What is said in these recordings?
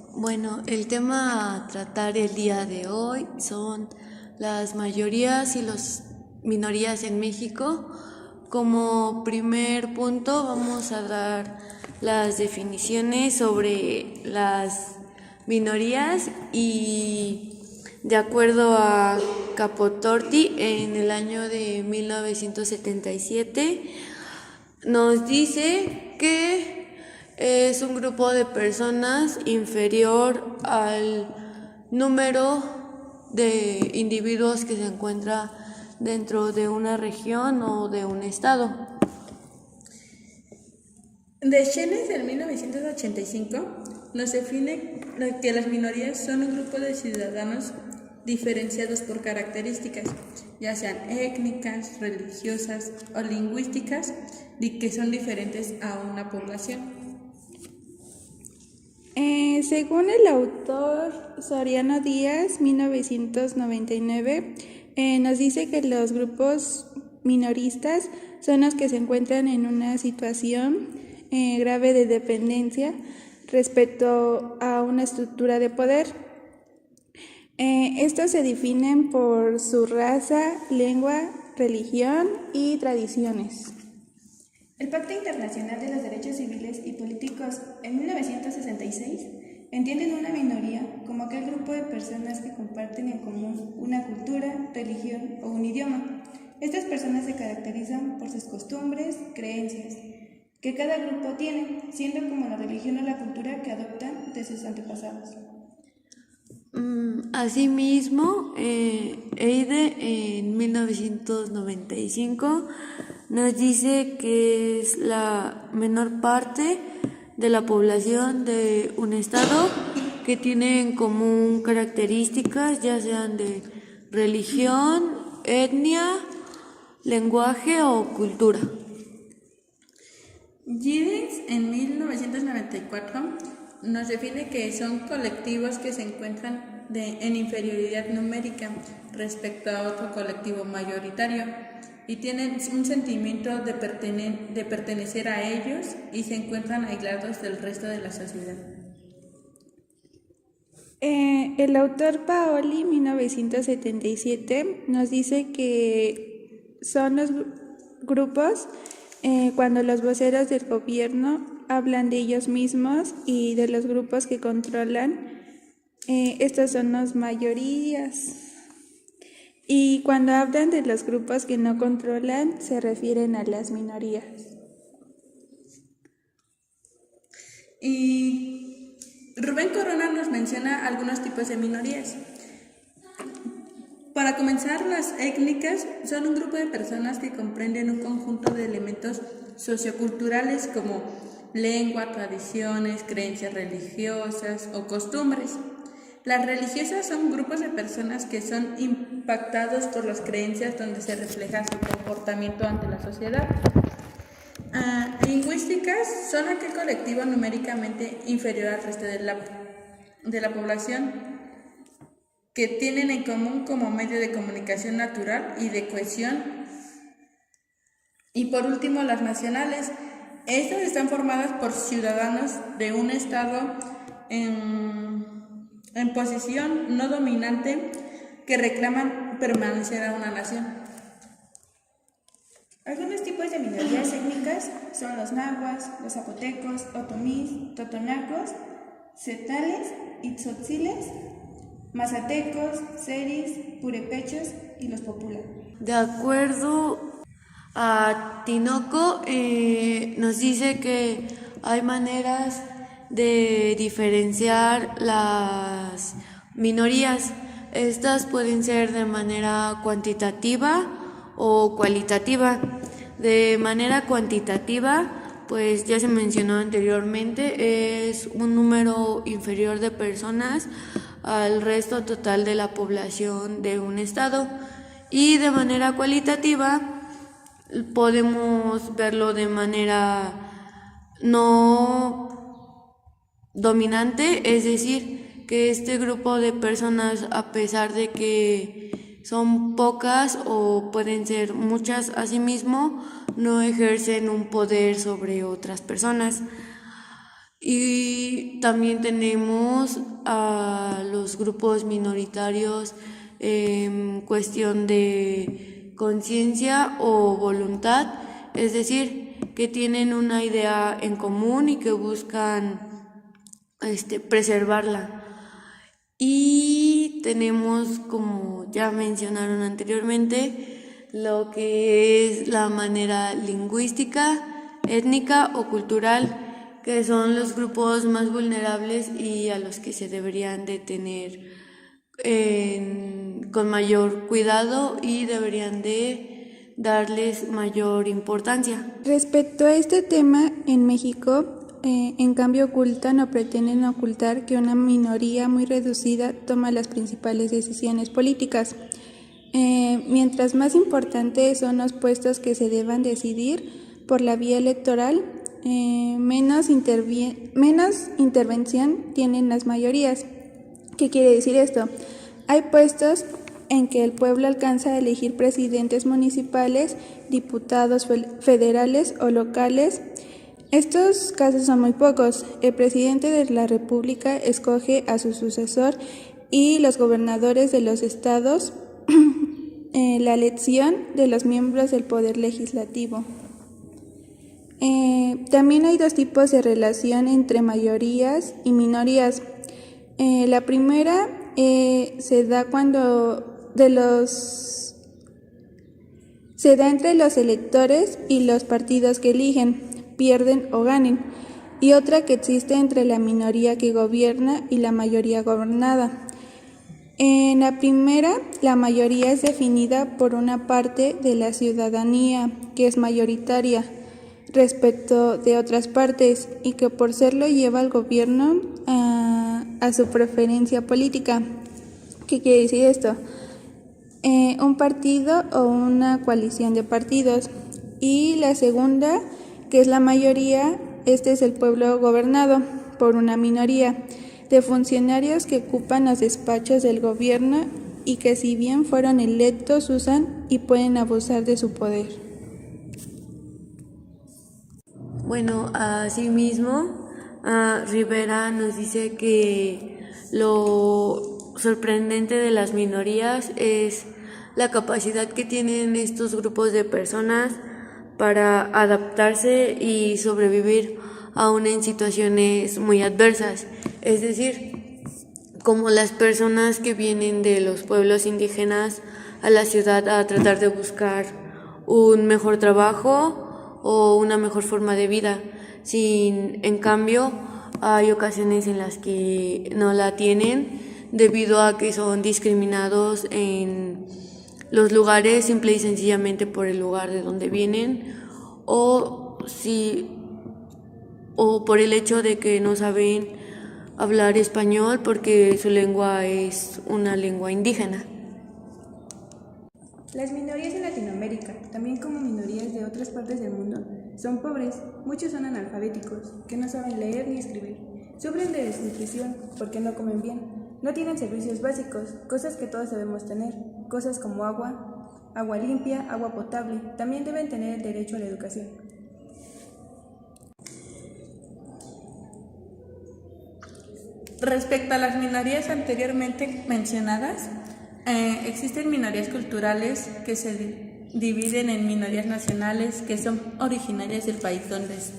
Bueno, el tema a tratar el día de hoy son las mayorías y las minorías en México. Como primer punto vamos a dar las definiciones sobre las minorías y de acuerdo a Capotorti en el año de 1977 nos dice que es un grupo de personas inferior al número de individuos que se encuentra dentro de una región o de un estado. Deschenes en 1985 nos define que las minorías son un grupo de ciudadanos diferenciados por características, ya sean étnicas, religiosas o lingüísticas, y que son diferentes a una población. Según el autor Soriano Díaz, 1999, nos dice que los grupos minoristas son los que se encuentran en una situación grave de dependencia respecto a una estructura de poder. Estos se definen por su raza, lengua, religión y tradiciones. El Pacto Internacional de los Derechos Civiles y Políticos en 1966 entienden una minoría como aquel grupo de personas que comparten en común una cultura, religión o un idioma. Estas personas se caracterizan por sus costumbres, creencias, que cada grupo tiene, siendo como la religión o la cultura que adoptan de sus antepasados. Asimismo, Eide en 1995 nos dice que es la menor parte de la población de un estado que tiene en común características ya sean de religión, etnia, lenguaje o cultura. Giddens en 1994 nos define que son colectivos que se encuentran en inferioridad numérica respecto a otro colectivo mayoritario y tienen un sentimiento de pertenecer a ellos y se encuentran aislados del resto de la sociedad. El autor Paoli, 1977, nos dice que son los grupos cuando los voceros del gobierno hablan de ellos mismos y de los grupos que controlan. Estos son las mayorías. Y cuando hablan de los grupos que no controlan, se refieren a las minorías. Y Rubén Corona nos menciona algunos tipos de minorías. Para comenzar, las étnicas son un grupo de personas que comprenden un conjunto de elementos socioculturales como lengua, tradiciones, creencias religiosas o costumbres. Las religiosas son grupos de personas que son impactados por las creencias donde se refleja su comportamiento ante la sociedad. Lingüísticas son aquel colectivo numéricamente inferior al resto de la población que tienen en común como medio de comunicación natural y de cohesión. Y por último, las nacionales. Estas están formadas por ciudadanos de un estado en posición no dominante que reclaman permanecer a una nación. Algunos tipos de minorías étnicas son los nahuas, los zapotecos, otomís, totonacos, setales, itzotziles, mazatecos, seris, purépechas y los popula. De acuerdo a Tinoco, nos dice que hay maneras de diferenciar las minorías. Estas pueden ser de manera cuantitativa o cualitativa. De manera cuantitativa, pues ya se mencionó anteriormente, es un número inferior de personas al resto total de la población de un estado. Y de manera cualitativa, podemos verlo de manera no dominante, es decir, que este grupo de personas, a pesar de que son pocas o pueden ser muchas asimismo, no ejercen un poder sobre otras personas. Y también tenemos a los grupos minoritarios en cuestión de conciencia o voluntad, es decir, que tienen una idea en común y que buscan preservarla. Y tenemos, como ya mencionaron anteriormente, lo que es la manera lingüística, étnica o cultural, que son los grupos más vulnerables y a los que se deberían de tener con mayor cuidado y deberían de darles mayor importancia. Respecto a este tema, en México, en cambio, ocultan o pretenden ocultar que una minoría muy reducida toma las principales decisiones políticas. Mientras más importantes son los puestos que se deban decidir por la vía electoral, menos intervención tienen las mayorías. ¿Qué quiere decir esto? Hay puestos en que el pueblo alcanza a elegir presidentes municipales, diputados federales o locales. Estos casos son muy pocos. El presidente de la República escoge a su sucesor y los gobernadores de los estados la elección de los miembros del poder legislativo. También hay dos tipos de relación entre mayorías y minorías. La primera se da entre los electores y los partidos que eligen, pierden o ganen, y otra que existe entre la minoría que gobierna y la mayoría gobernada. En la primera, la mayoría es definida por una parte de la ciudadanía que es mayoritaria respecto de otras partes y que por serlo lleva al gobierno a su preferencia política. ¿Qué quiere decir esto? Un partido o una coalición de partidos. Y la segunda, que es la mayoría, este es el pueblo gobernado por una minoría de funcionarios que ocupan los despachos del gobierno y que si bien fueron electos usan y pueden abusar de su poder. Bueno, asimismo, Rivera nos dice que lo sorprendente de las minorías es la capacidad que tienen estos grupos de personas para adaptarse y sobrevivir aún en situaciones muy adversas. Es decir, como las personas que vienen de los pueblos indígenas a la ciudad a tratar de buscar un mejor trabajo o una mejor forma de vida. En cambio, hay ocasiones en las que no la tienen debido a que son discriminados en los lugares simple y sencillamente por el lugar de donde vienen o por el hecho de que no saben hablar español porque su lengua es una lengua indígena. Las minorías en Latinoamérica, también como minorías de otras partes del mundo, son pobres. Muchos son analfabéticos, que no saben leer ni escribir. Sufren de desnutrición porque no comen bien. No tienen servicios básicos, cosas que todos debemos tener, cosas como agua limpia, agua potable. También deben tener el derecho a la educación. Respecto a las minorías anteriormente mencionadas, existen minorías culturales que se dividen en minorías nacionales que son originarias del país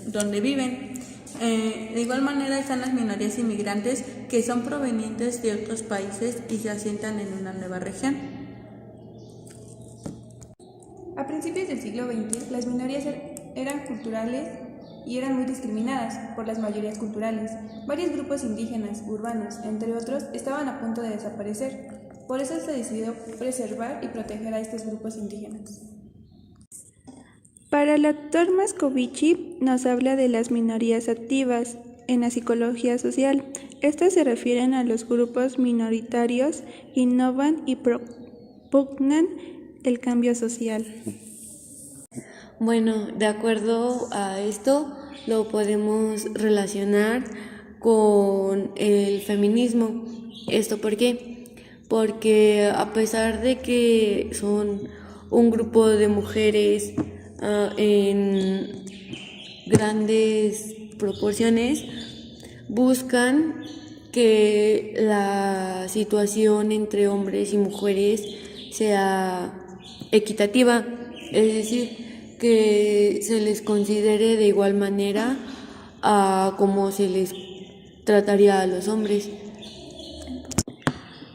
donde viven. De igual manera están las minorías inmigrantes que son provenientes de otros países y se asientan en una nueva región. A principios del siglo XX, las minorías eran culturales y eran muy discriminadas por las mayorías culturales. Varios grupos indígenas, urbanos, entre otros, estaban a punto de desaparecer. Por eso se decidió preservar y proteger a estos grupos indígenas. Para el autor Moscovici nos habla de las minorías activas en la psicología social. Estas se refieren a los grupos minoritarios que innovan y propugnan el cambio social. Bueno, de acuerdo a esto, lo podemos relacionar con el feminismo. ¿Esto por qué? Porque a pesar de que son un grupo de mujeres en grandes proporciones, buscan que la situación entre hombres y mujeres sea equitativa, es decir, que se les considere de igual manera a como se les trataría a los hombres.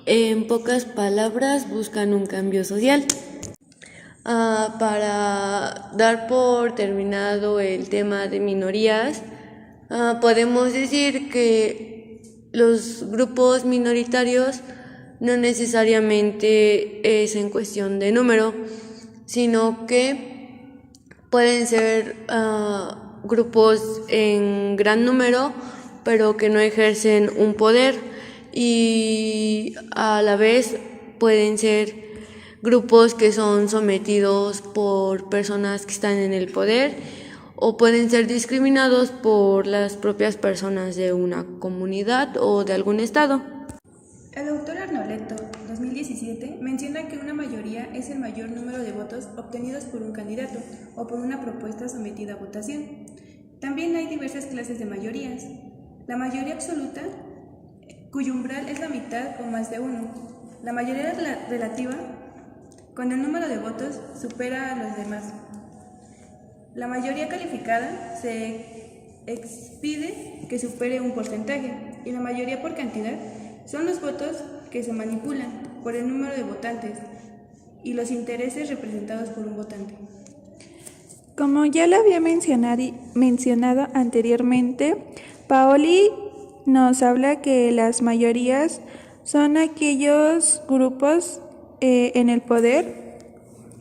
En pocas palabras, buscan un cambio social. Para dar por terminado el tema de minorías, podemos decir que los grupos minoritarios no necesariamente es en cuestión de número, sino que pueden ser grupos en gran número, pero que no ejercen un poder, y a la vez pueden ser grupos que son sometidos por personas que están en el poder, o pueden ser discriminados por las propias personas de una comunidad o de algún estado. El autor Arnoletto, 2017, menciona que una mayoría es el mayor número de votos obtenidos por un candidato o por una propuesta sometida a votación. También hay diversas clases de mayorías. La mayoría absoluta, cuyo umbral es la mitad o más de uno. La mayoría relativa, cuando el número de votos supera a los demás. La mayoría calificada se expide que supere un porcentaje, y la mayoría por cantidad son los votos que se manipulan por el número de votantes y los intereses representados por un votante. Como ya lo había mencionado anteriormente, Paoli nos habla que las mayorías son aquellos grupos en el poder,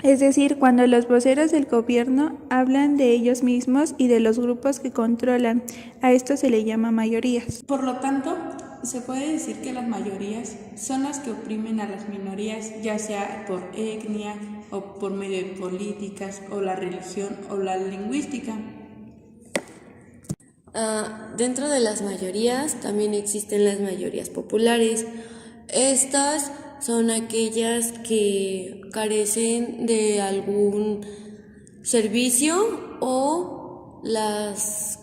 es decir, cuando los voceros del gobierno hablan de ellos mismos y de los grupos que controlan. A esto se le llama mayorías. Por lo tanto, se puede decir que las mayorías son las que oprimen a las minorías, ya sea por etnia o por medio de políticas o la religión o la lingüística. Dentro de las mayorías también existen las mayorías populares. Estas son aquellas que carecen de algún servicio o las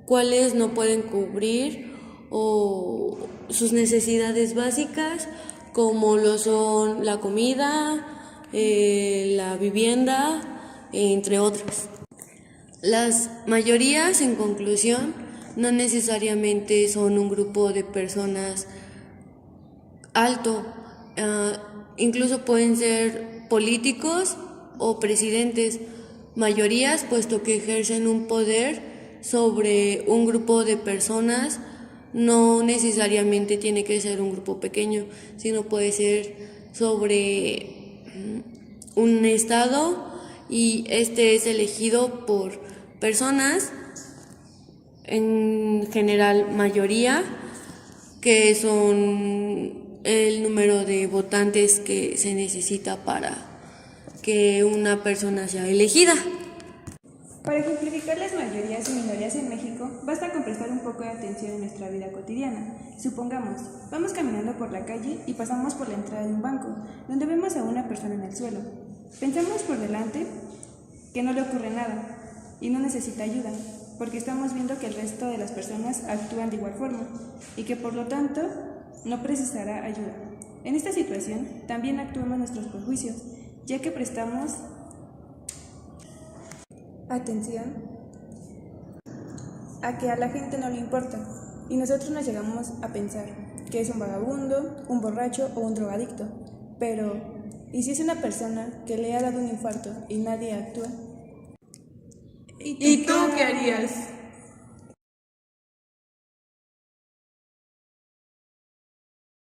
cuales no pueden cubrir o sus necesidades básicas, como lo son la comida, la vivienda, entre otras. Las mayorías, en conclusión, no necesariamente son un grupo de personas alto, incluso pueden ser políticos o presidentes, mayorías, puesto que ejercen un poder sobre un grupo de personas. No necesariamente tiene que ser un grupo pequeño, sino puede ser sobre un estado, y este es elegido por personas, en general mayoría, que son el número de votantes que se necesita para que una persona sea elegida. Para ejemplificar las mayorías y minorías en México, basta con prestar un poco de atención en nuestra vida cotidiana. Supongamos, vamos caminando por la calle y pasamos por la entrada de un banco, donde vemos a una persona en el suelo. Pensamos por delante que no le ocurre nada y no necesita ayuda, porque estamos viendo que el resto de las personas actúan de igual forma y que por lo tanto no precisará ayuda. En esta situación también actuamos nuestros prejuicios, ya que prestamos atención a que a la gente no le importa, y nosotros nos llegamos a pensar que es un vagabundo, un borracho o un drogadicto. Pero, ¿y si es una persona que le ha dado un infarto y nadie actúa? ¿Y tú qué harías?